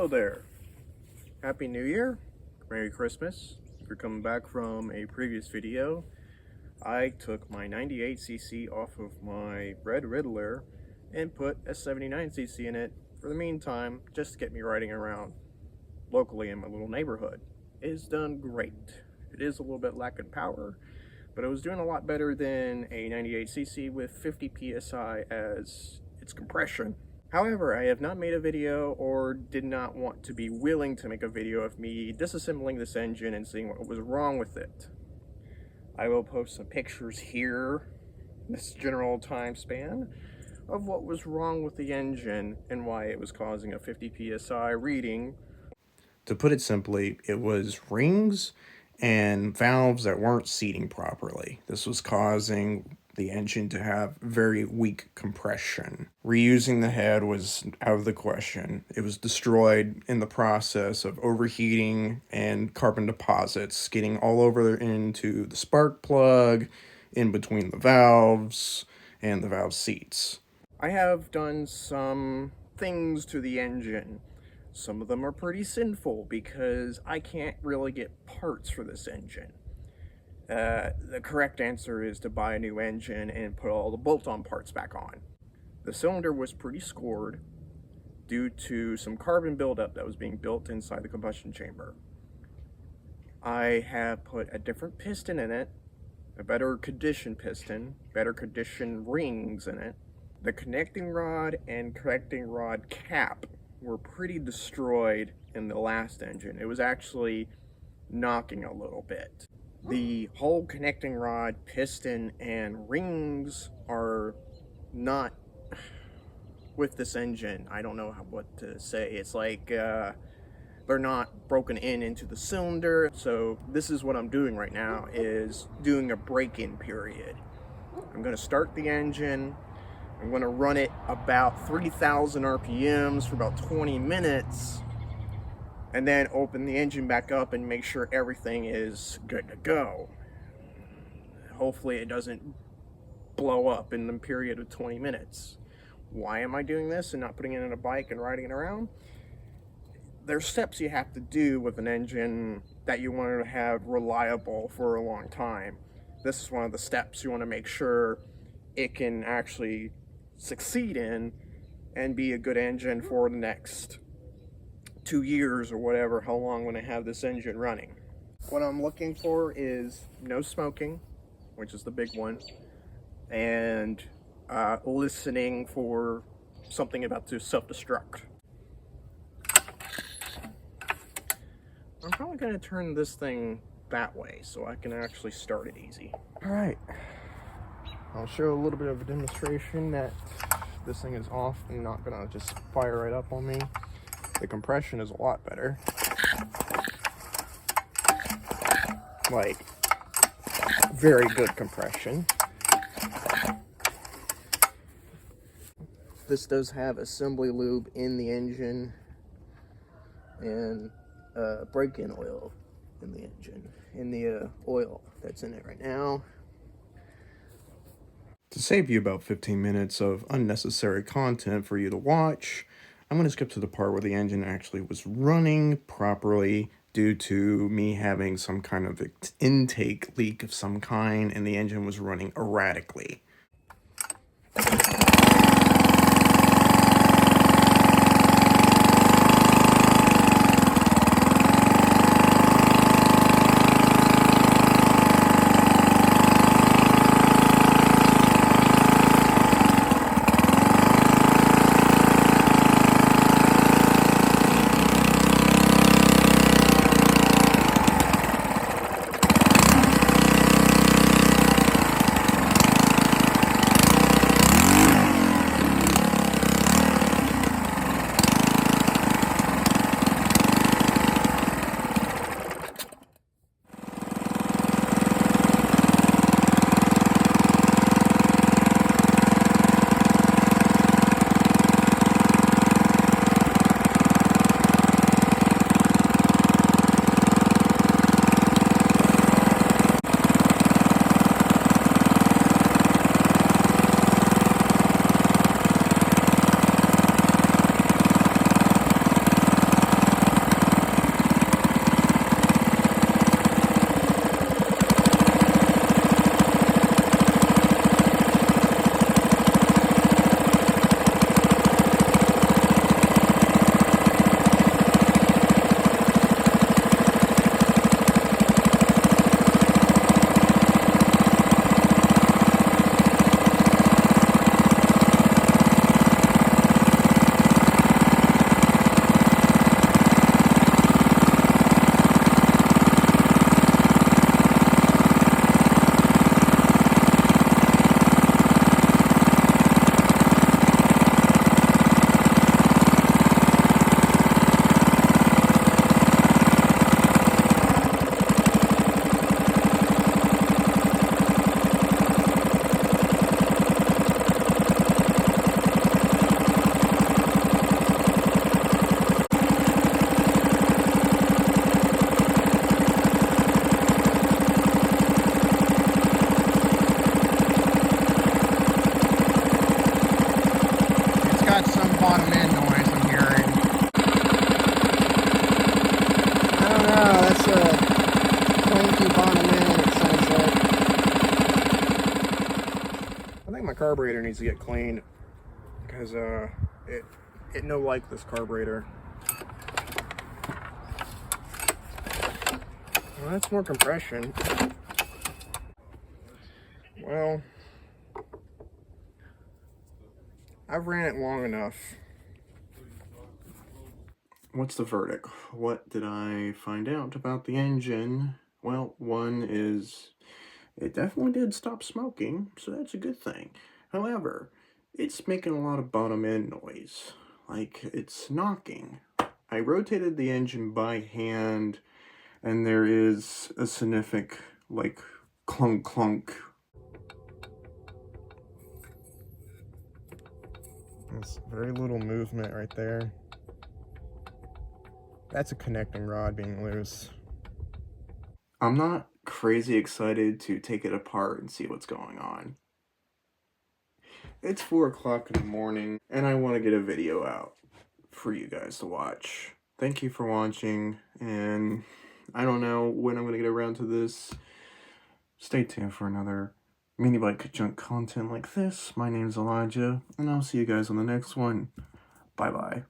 Hello there. Happy New Year. Merry Christmas. If you're coming back from a previous video, I took my 98cc off of my Red Riddler and put a 79cc in it for the meantime, just to get me riding around locally in my little neighborhood. It's done great. It is a little bit lacking power, but it was doing a lot better than a 98cc with 50 psi as its compression. However, I have not made a video or did not want to be willing to make a video of me disassembling this engine and seeing what was wrong with it. I will post some pictures here, this general time span, of what was wrong with the engine and why it was causing a 50 psi reading. To put it simply, it was rings and valves that weren't seating properly. This was causing the engine to have very weak compression. Reusing the head was out of the question. It was destroyed in the process of overheating and carbon deposits getting all over into the spark plug, in between the valves, and the valve seats. I have done some things to the engine. Some of them are pretty sinful because I can't really get parts for this engine. The correct answer is to buy a new engine and put all the bolt-on parts back on. The cylinder was pretty scored due to some carbon buildup that was being built inside the combustion chamber. I have put a different piston in it, a better condition piston, better condition rings in it. The connecting rod and connecting rod cap were pretty destroyed in the last engine. It was actually knocking a little bit. The whole connecting rod, piston, and rings are not with this engine. I don't know what to say. It's like they're not broken into the cylinder. So this is what I'm doing right now, is doing a break-in period. I'm going to start the engine. I'm going to run it about 3,000 RPMs for about 20 minutes. And then open the engine back up and make sure everything is good to go. Hopefully it doesn't blow up in the period of 20 minutes. Why am I doing this and not putting it in a bike and riding it around? There's steps you have to do with an engine that you want to have reliable for a long time. This is one of the steps you want to make sure it can actually succeed in and be a good engine for the next 2 years or whatever, how long when I have this engine running. What I'm looking for is no smoking, which is the big one, and listening for something about to self-destruct. I'm probably going to turn this thing that way so I can actually start it easy. Alright, I'll show a little bit of a demonstration that this thing is off and not going to just fire right up on me. The compression is a lot better. Like, very good compression. This does have assembly lube in the engine and break-in oil in the engine, in the oil that's in it right now. To save you about 15 minutes of unnecessary content for you to watch, I'm going to skip to the part where the engine actually was running properly due to me having some kind of intake leak of some kind, and the engine was running erratically. carburetor needs to get cleaned because it no like this carburetor. Well, that's more compression. Well, I've ran it long enough. What's the verdict? What did I find out about the engine? Well, one is it definitely did stop smoking, so that's a good thing. However, it's making a lot of bottom end noise, like it's knocking. I rotated the engine by hand, and there is a significant, like, clunk clunk. There's very little movement right there. That's a connecting rod being loose. I'm not crazy excited to take it apart and see what's going on. It's 4 o'clock in the morning, and I want to get a video out for you guys to watch. Thank you for watching, and I don't know when I'm going to get around to this. Stay tuned for another mini bike junk content like this. My name's Elijah, and I'll see you guys on the next one. Bye-bye.